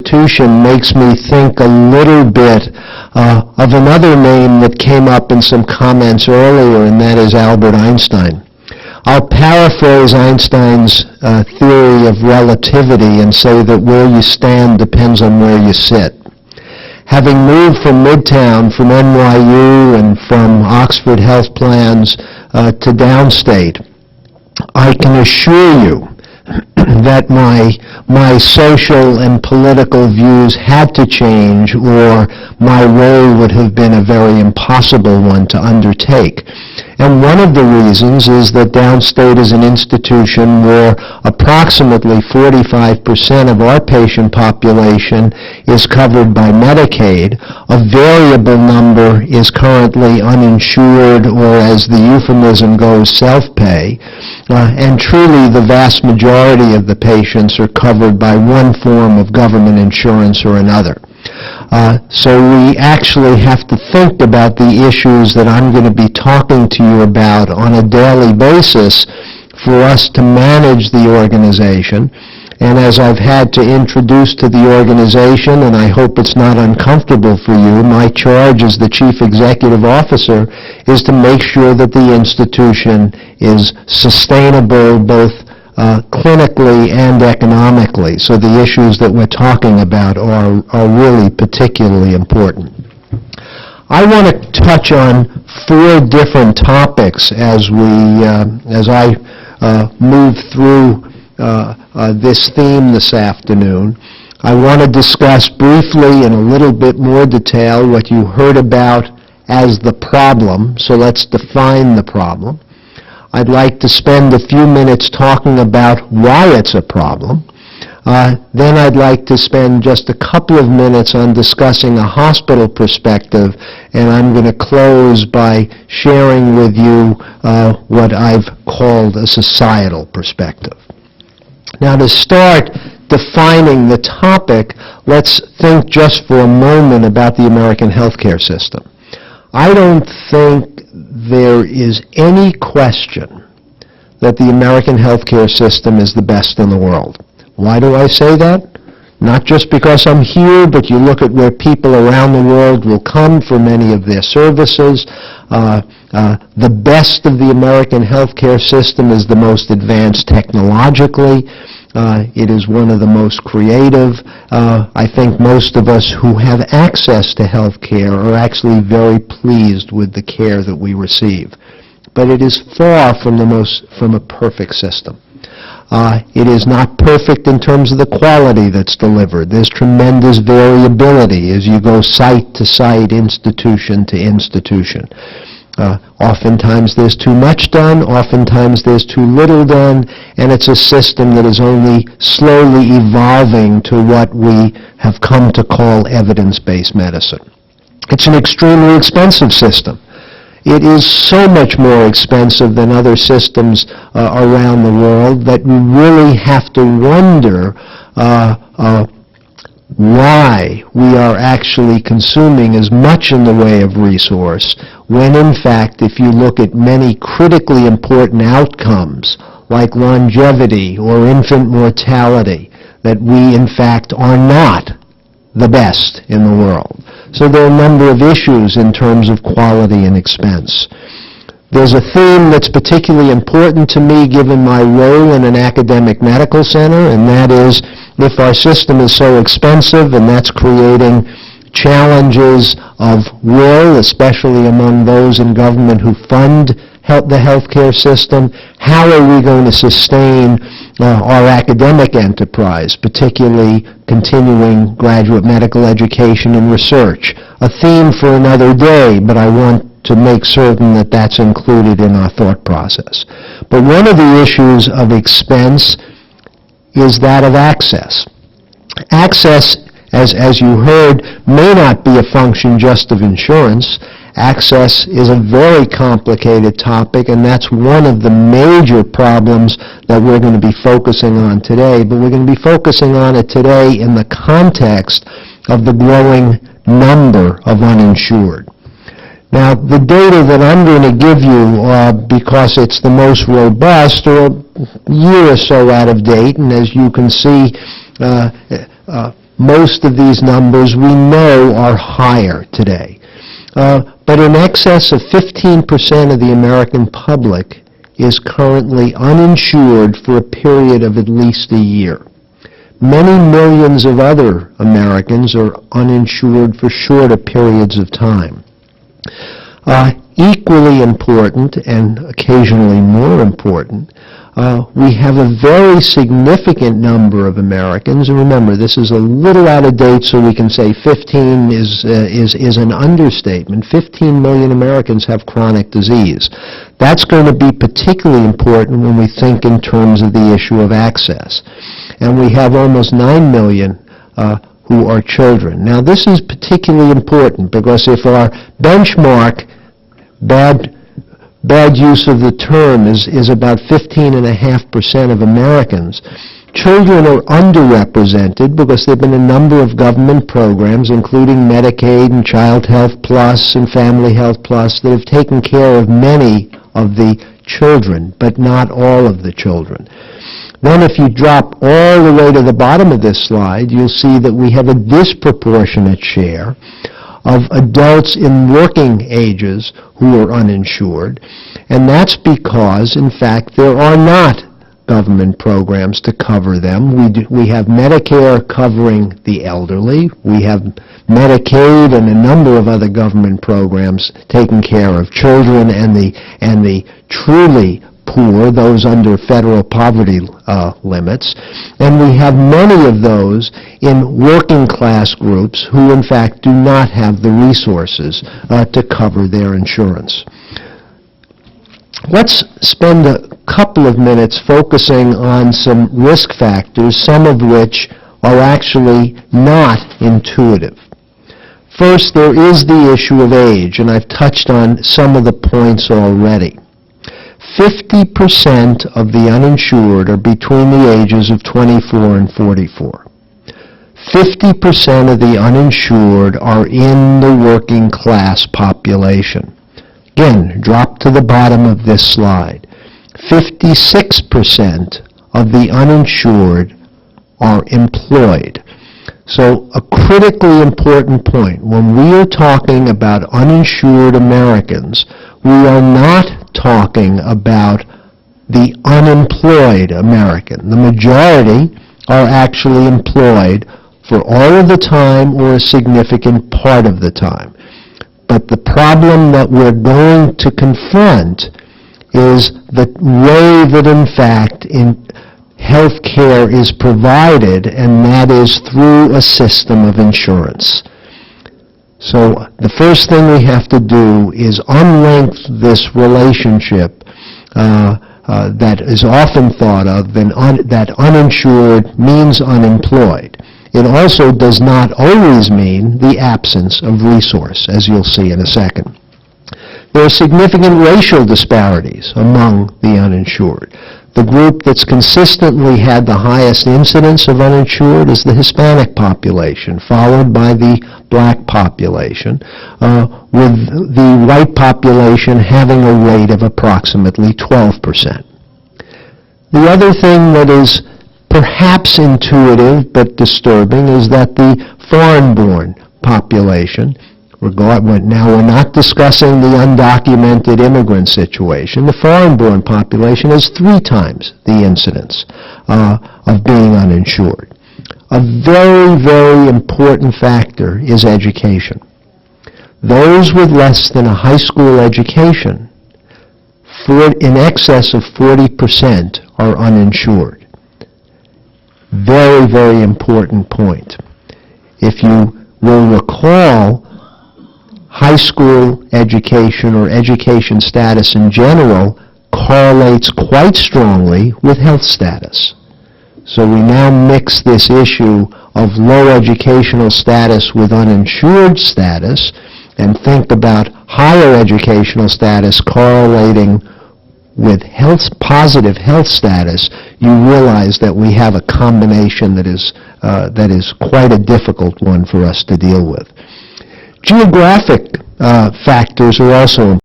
institution makes me think a little bit of another name that came up in some comments earlier, and that is Albert Einstein. I'll paraphrase Einstein's theory of relativity and say that where you stand depends on where you sit. Having moved from Midtown, from NYU, and from Oxford Health Plans to downstate, I can assure you that my social and political views had to change, or my role would have been a very impossible one to undertake. And one of the reasons is that downstate is an institution where approximately 45% of our patient population is covered by Medicaid. A variable number is currently uninsured, or as the euphemism goes, self-pay. And truly the vast majority of the patients are covered by one form of government insurance or another. So we actually have to think about the issues that I'm going to be talking to you about on a daily basis for us to manage the organization. And as I've had to introduce to the organization, and I hope it's not uncomfortable for you, my charge as the Chief Executive Officer is to make sure that the institution is sustainable both clinically and economically. So the issues that we're talking about are really particularly important. I want to touch on 4 different topics as I move through this theme this afternoon. I want to discuss briefly in a little bit more detail what you heard about as the problem. So let's define the problem. I'd like to spend a few minutes talking about why it's a problem. Then I'd like to spend just a couple of minutes on discussing a hospital perspective, and I'm going to close by sharing with you what I've called a societal perspective. Now, to start defining the topic, let's think just for a moment about the American healthcare system. I don't think there is any question that the American healthcare system is the best in the world. Why do I say that? Not just because I'm here, but you look at where people around the world will come for many of their services. The best of the American healthcare system is the most advanced technologically. It is one of the most creative. I think most of us who have access to health care are actually very pleased with the care that we receive. But it is far from a perfect system. It is not perfect in terms of the quality that's delivered. There's tremendous variability as you go site to site, institution to institution. Oftentimes there's too much done, oftentimes there's too little done, and it's a system that is only slowly evolving to what we have come to call evidence-based medicine. It's an extremely expensive system. It is so much more expensive than other systems around the world that we really have to wonder why we are actually consuming as much in the way of resource when, in fact, if you look at many critically important outcomes like longevity or infant mortality, that we, in fact, are not the best in the world. So there are a number of issues in terms of quality and expense. There's a theme that's particularly important to me given my role in an academic medical center, and that is if our system is so expensive and that's creating challenges of will, especially among those in government who fund the healthcare system, how are we going to sustain our academic enterprise, particularly continuing graduate medical education and research? A theme for another day, but I want to make certain that that's included in our thought process. But one of the issues of expense is that of access. Access, as you heard, may not be a function just of insurance. Access is a very complicated topic, and that's one of the major problems that we're going to be focusing on today. But we're going to be focusing on it today in the context of the growing number of uninsured. Now, the data that I'm going to give you, because it's the most robust, are a year or so out of date, and as you can see, most of these numbers we know are higher today. But in excess of 15% of the American public is currently uninsured for a period of at least a year. Many millions of other Americans are uninsured for shorter periods of time. Equally important, and occasionally more important, we have a very significant number of Americans, and remember, this is a little out of date, so we can say 15 is an understatement. 15 million Americans have chronic disease. That's going to be particularly important when we think in terms of the issue of access. And we have almost 9 million who are children. Now, this is particularly important because if our benchmark, bad use of the term, is about 15.5% of Americans, children are underrepresented because there have been a number of government programs, including Medicaid and Child Health Plus and Family Health Plus, that have taken care of many of the children, but not all of the children. Then if you drop all the way to the bottom of this slide, you'll see that we have a disproportionate share of adults in working ages who are uninsured, and that's because, in fact, there are not government programs to cover them. We have Medicare covering the elderly. We have Medicaid and a number of other government programs taking care of children and the truly poor, those under federal poverty limits, and we have many of those in working class groups who in fact do not have the resources to cover their insurance. Let's spend a couple of minutes focusing on some risk factors, some of which are actually not intuitive. First, there is the issue of age, and I've touched on some of the points already. 50% of the uninsured are between the ages of 24 and 44. 50% of the uninsured are in the working class population. Again, drop to the bottom of this slide. 56% of the uninsured are employed. So a critically important point, when we are talking about uninsured Americans, we are not talking about the unemployed American. The majority are actually employed for all of the time or a significant part of the time. But the problem that we're going to confront is the way that, in fact, health care is provided, and that is through a system of insurance. So the first thing we have to do is unlink this relationship that is often thought of, that uninsured means unemployed. It also does not always mean the absence of resource, as you'll see in a second. There are significant racial disparities among the uninsured. The group that's consistently had the highest incidence of uninsured is the Hispanic population, followed by the black population, with the white population having a rate of approximately 12%. The other thing that is perhaps intuitive but disturbing is that the foreign-born population, now we're not discussing the undocumented immigrant situation, the foreign-born population has 3 times the incidence of being uninsured. A very, very important factor is education. Those with less than a high school education, in excess of 40%, are uninsured. Very, very important point. If you will recall, high school education or education status in general correlates quite strongly with health status. So we now mix this issue of low educational status with uninsured status and think about higher educational status correlating with positive health status. You realize that we have a combination that is quite a difficult one for us to deal with. Geographic factors are also